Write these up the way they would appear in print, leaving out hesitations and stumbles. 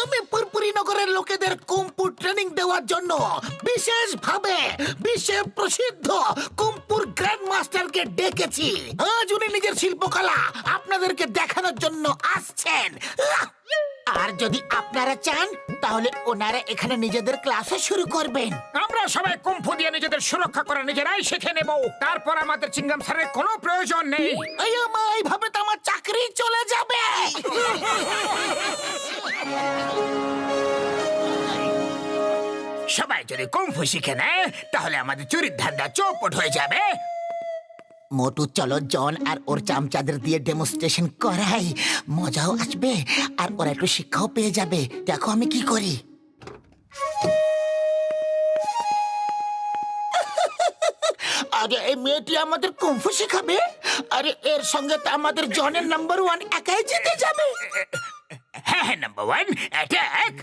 আমি পুরপুরি নগরের লোকেদের কুম্ফু ট্রেনিং দেওয়ার জন্য বিশেষভাবে বিশ্বে প্রসিদ্ধ কুম্ফুর গ্র্যান্ড মাস্টারকে ডেকেছি। আজ উনি নিজের শিল্পকলা আপনাদেরকে দেখানোর জন্য আসছেন। আর যদি আপনারা চান তাহলে ওনারা এখানে নিজেদের ক্লাসও শুরু করবেন। আমরা সবাই কুম্ফু দিয়ে নিজেদের সুরক্ষা করে নিজেরাই শিখে নেব। তারপর আমাদের চিংগাম স্যারের কোনো প্রয়োজন নেই। এইভাবে তো আমার চাকরি চলে যাবে। সবাই যদি কুম্ফু শিখে নেয় তাহলে আমাদের চুরির ধান্দা চৌপট হয়ে যাবে। মোটু চলো জন আর ওর চামচাদের দিয়ে ডেমনস্ট্রেশন করাই, মজাও আসবে আর ওরা একটু শিক্ষাও পেয়ে যাবে। দেখো আমি কি করি। আরে এই মেয়েটি আমাদের কুম্ফু শেখাবে। আরে এর সঙ্গে তো আমাদের জনের নাম্বার 1 একাই জিতে যাবে। হ্যাঁ হ্যাঁ, নাম্বার 1 অ্যাটাক।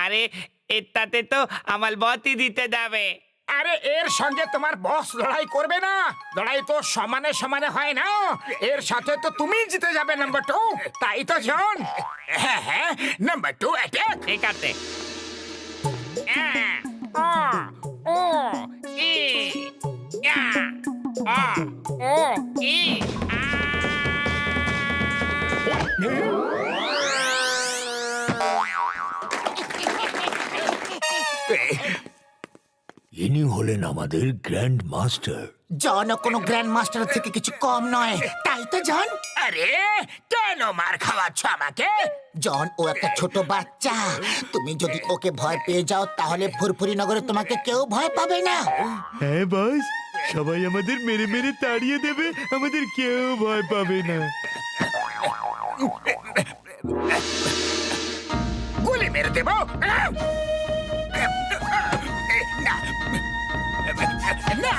আরে এটাতে তো আমার বতই দিতে যাবে। আরে এর সঙ্গে তোমার বস লড়াই করবে না। লড়াই তো সমানে সমানে হয় না। এর সাথে তো তুমি জিতে যাবে নাম্বার 2। তাই তো জন। হ্যাঁ হ্যাঁ, নাম্বার 2 অ্যাটাক। ঠিক আছে। ও ই ইয়া ও ই ইনি হলেন আমাদের গ্র্যান্ড মাস্টার। জন কোনো গ্র্যান্ড মাস্টার থেকে কিছু কম নয়, তাই তো জন? আরে কেন মার খাওয়াচ্ছ আমাকে? জন ও একটা ছোট বাচ্চা। তুমি যদি ওকে ভয় পেয়ে যাও তাহলে ফুরফুরি নগরে তোমাকে কেউ ভয় পাবে না। হ্যাঁ বস, সবাই আমাদের মেরে মেরে তাড়িয়ে দেবে, আমাদের কেউ ভয় পাবে না। গুলি মেরে দেবো। না,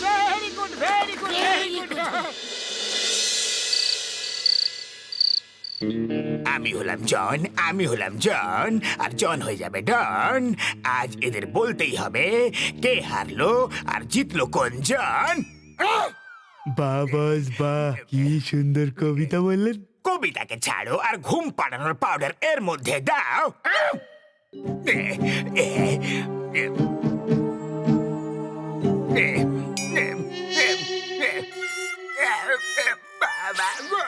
very good, very good, very good. আমি হলাম জন, আর জন হয়ে যাবে ডন। আজ এদের বলতেই হবে কে হারলো আর জিতলো কোন জন। বাহ বস বাহ, কি সুন্দর কবিতা বললেন। কবিতাকে ছাড়ো আর ঘুম পাড়ানোর পাউডার এর মধ্যে দাও। বাবা গো।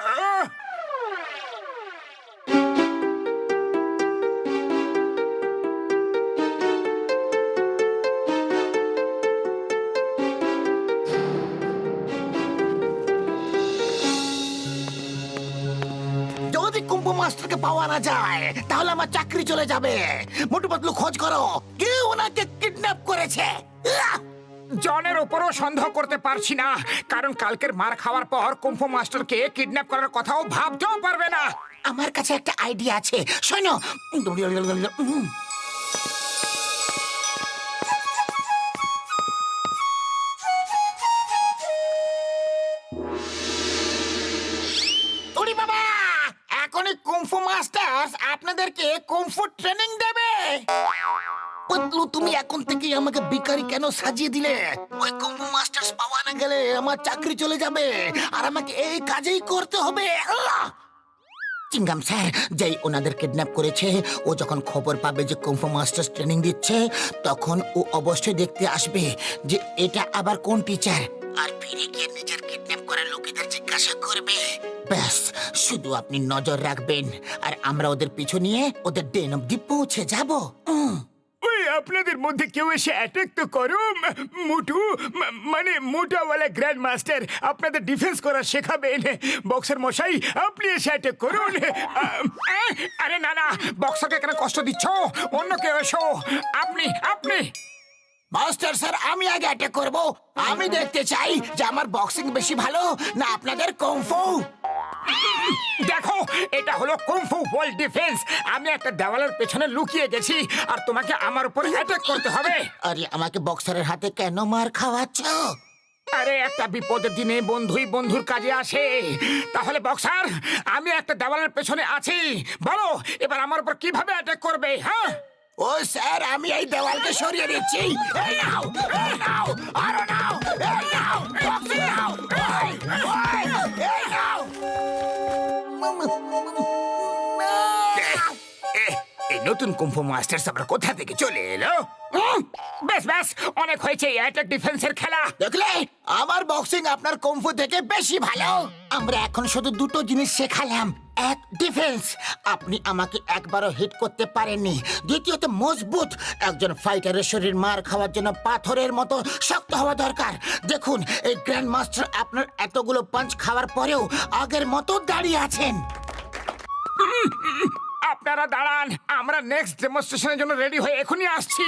যদি কুম্ভু মাস্টারকে পাওয়া না যায় তাহলে আমার চাকরি চলে যাবে। মোটু পাতলু খোঁজ করো, কে ওনাকে কিডন্যাপ করেছে। জনের উপরও সন্দেহ করতে পারছি না, কারণ কালকের মার খাওয়ার পর কুম্ফু মাস্টারকে কিডন্যাপ করার কথাও ভাবতেও পারবে না। আমার কাছে একটা আইডিয়া আছে, শোনো। ওরে বাবা, এখনই কুম্ফু মাস্টার্স আপনাদেরকে কুম্ফু ট্রেনিং দেবে। পাতলু, তুমি এখন থেকেই আমাকে ভিখারি কেন সাজিয়ে দিলে? ওই কুম্ফু মাস্টার্স পাওয়া না গেলে আমার চাকরি চলে যাবে আর আমাকে এই কাজেই করতে হবে। চিংগাম স্যার যেই ওনাদের কিডন্যাপ করেছে, ও যখন খবর পাবে যে কুম্ফু মাস্টার্স ট্রেনিং দিচ্ছে, তখন ও অবশ্যই দেখতে আসবে যে এটা আবার কোন টিচার, আর ফিরে গিয়ে নিজের কিডন্যাপ করা লোকেদের জিজ্ঞাসা করবে। ব্যাস, শুধু আপনি নজর রাখবেন আর আমরা ওদের পিছু নিয়ে ওদের ডেন অব্দি পৌঁছে যাব। ওই আপনাদের মধ্যে কেউ এসে অ্যাটাক তো করো। মোটু মানে মোটাওয়ালা গ্র্যান্ড মাস্টার আপনাদের ডিফেন্স করা শেখাবেন। বক্সার মশাই, আপনি এসে অ্যাটাক করুন। আরে না না, বক্সারকে কেন কষ্ট দিচ্ছ? অন্য কেউ এসো। আপনি মাস্টার স্যার, আমি আগে অ্যাটাক করব। আমি দেখতে চাই যে আমার বক্সিং বেশি ভালো না আপনাদের কুম্ফু। দেখো, এটা হলো কুংফু ওয়ার্ল্ড ডিফেন্স। আমি একটা দেওয়ালের পেছনে লুকিয়ে গেছি আর তোমাকে আমার উপর অ্যাটাক করতে হবে। আরে আমাকে বক্সারের হাতে কেন মার খাওয়াচ্ছ? আরে একটা বিপদের দিনে বন্ধুই বন্ধুর কাজে আসে। তাহলে বক্সার, আমি একটা দেওয়ালের পেছনে আছি, বলো এবার আমার উপর কিভাবে অ্যাটাক করবে? হ্যাঁ ও স্যার, আমি এই দেওয়ালকে সরিয়ে দিচ্ছি। এই নাও, এই নাও, আরো নাও, এই নাও, বক্সিং নাও, ওই, ওই, এই নাও। এই নতুন কুম্ফু মাস্টার্স আবার কোথা থেকে চলে এলো? বেশ বেশ, অনেক হয়েছে অ্যাটাক ডিফেন্সের খেলা। দেখলে, আমার বক্সিং আপনার কুম্ফু থেকে বেশি ভালো। আমরা এখন শুধু দুটো জিনিস শেখালাম। এক, ডিফেন্স, আপনি আমাকে একবারও হিট করতে পারেননি। দ্বিতীয়ত, মজবুত। একজন ফাইটারের শরীর মার খাওয়ার জন্য পাথরের মতো শক্ত হওয়া দরকার। দেখুন, এই গ্র্যান্ড মাস্টার আপনার এতগুলো পাঞ্চ খাওয়ার পরেও আগের মতো দাঁড়িয়ে আছেন। আপনারা দাঁড়ান, আমরা নেক্সট ডেমনস্ট্রেশনের জন্য রেডি হয়ে এখনই আসছি।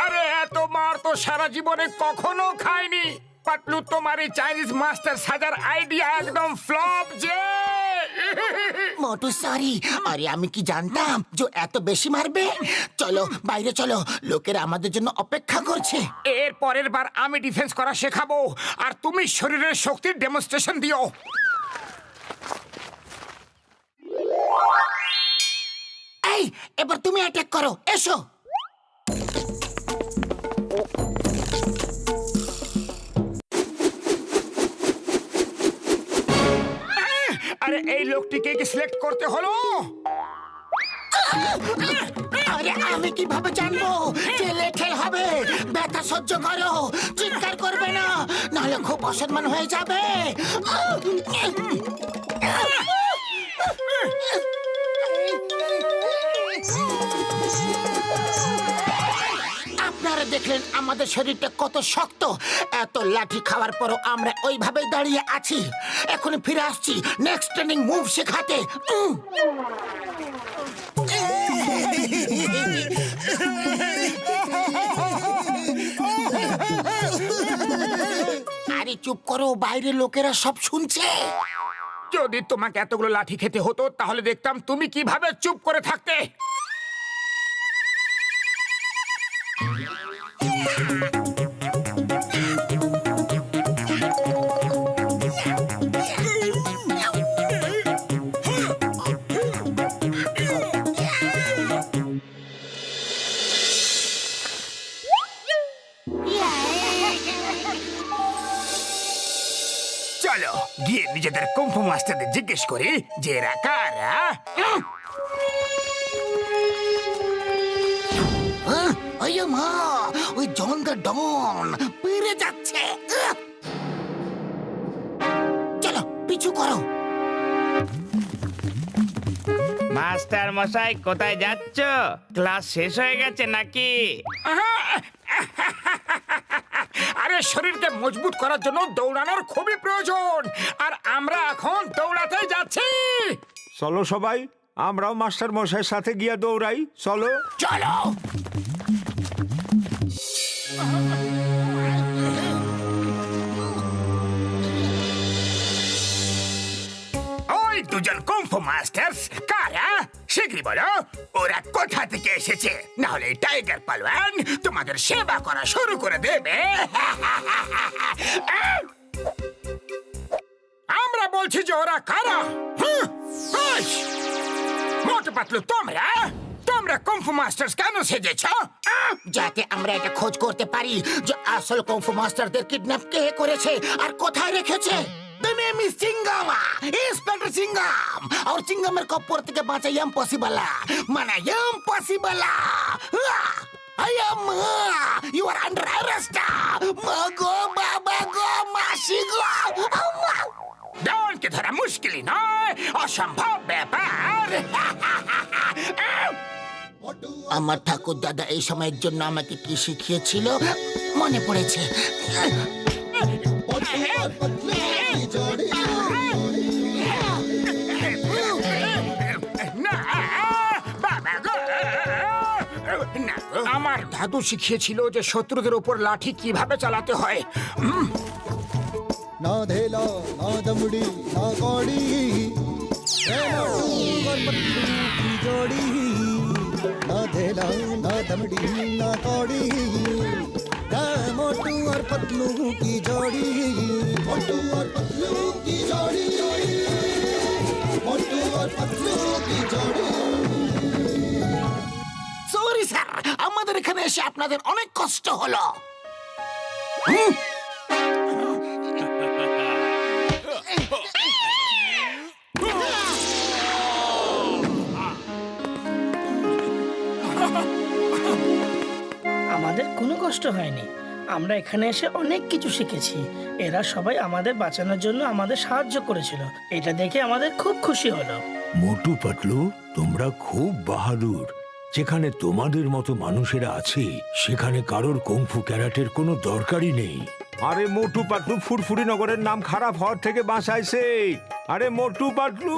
আরে এত মার তো সারা জীবনে কখনো খাইনি। পাতলু, তোমার এই চাইনিজ মাস্টার সাজার আইডিয়া একদম ফ্লপ যে। মোটু সরি, আরে আমি কি জানতাম যে এত বেশি মারবে। চলো বাইরে চলো, লোকেরা আমাদের জন্য অপেক্ষা করছে। এর পরের বার আমি ডিফেন্স করা শেখাবো আর তুমি শরীরের শক্তির ডেমনস্ট্রেশন দিও। এই, এবার তুমি অ্যাটাক করো, এসো। আরে এই লোকটিকে কি সিলেক্ট করতে হলো? আরে আমি কিভাবে জানবো যে লেখেল হবে? ব্যথা সহ্য করো, চিৎকার করবে না, নাহলে খুব অসম্মান হয়ে যাবে। আপনারা দেখলেন আমাদের শরীরটা কত শক্ত। এত লাঠি খাওয়ার পরও আমরা ওইভাবেই দাঁড়িয়ে আছি। এখন ফিরে আসছি নেক্সট ট্রেনিং মুভ শেখাতে। আরে চুপ করো, বাইরের লোকেরা সব শুনছে। যদি তোমাকে এতগুলো লাঠি খেতে হতো তাহলে দেখতাম তুমি কিভাবে চুপ করে থাকতে। চলো গিয়ে নিজেদের কুম্ফু মাস্টারদের জিজ্ঞেস করি যে এরা কারা। ওই মা, ওই জন দ্য ডন পেরে যাচ্ছে। চলো পিছু করো। মাস্টার মশাই কোথায় যাচ্ছ? ক্লাস শেষ হয়ে গেছে নাকি? আরে শরীরকে মজবুত করার জন্য দৌড়ানোর খুবই প্রয়োজন আর আমরা এখন দৌড়াতে যাচ্ছি। চলো সবাই, আমরাও মাস্টার মশাইয়ের সাথে গিয়ে দৌড়াই। চলো চলো। ওই দুজন কুম্ফু মাস্টার্স কারা? শীঘ্রই বলো ওরা কোথা থেকে এসেছে, না হলে টাইগার পালওয়ান তোমাদের সেবা করা শুরু করে দেবে। আমরা বলছি যে ওরা কারা। মোটু পাতলু, তোমরা তোমরা কুম্ফু মাস্টার্স কেন সেজেছ? যাতে আমরা এটা খোঁজ করতে পারি যে আসল কুংফু মাস্টারদের কিডন্যাপ কে করেছে আর কোথায় রেখেছে। The name is Chingama, Inspector Chingam. और चिंगमेर कपूर থেকে বাঁচা ইম্পসিবল, মানে impossible. I am, you are under arrest. মাগো বাবা গো, মাসি গো। ডনকে ধরা মুশকিলই নয়, অসম্ভব ব্যাপার। আমার ঠাকুর দাদা এই সময়ের জন্য আমাকে কি শিখিয়েছিল মনে পড়েছে। না বাবা গো না গো। আমার দাদু শিখিয়েছিল যে শত্রুদের উপর লাঠি কিভাবে চালাতে হয়। ना धेला ना दमड़ी ना कौड़ी है मोटू और पतलू की जोड़ी ना धेला ना दमड़ी ना कौड़ी है मोटू और पतलू की जोड़ी मोटू और पतलू की जोड़ी मोटू और पतलू की जोड़ी সরি স্যার, আমাদের এখানে এসে আপনাদের অনেক কষ্ট হলো। আমাদের কোনো কষ্ট হয়নি। আমরা এখানে এসে অনেক কিছু শিখেছি। এরা সবাই আমাদের বাঁচানোর জন্য আমাদের সাহায্য করেছিল। এটা দেখে আমাদের খুব খুশি হলো। মোটু পাতলু, তোমরা খুব বাহাদুর। যেখানে তোমাদের মতো মানুষেরা আছে সেখানে কারোর কুংফু ক্যারাটের কোনো দরকারই নেই। আরে মোটু পাতলু ফুরফুরি নগরের নাম খারাপ হওয়ার থেকে বাঁচাইছে। আরে মোটু পাতলু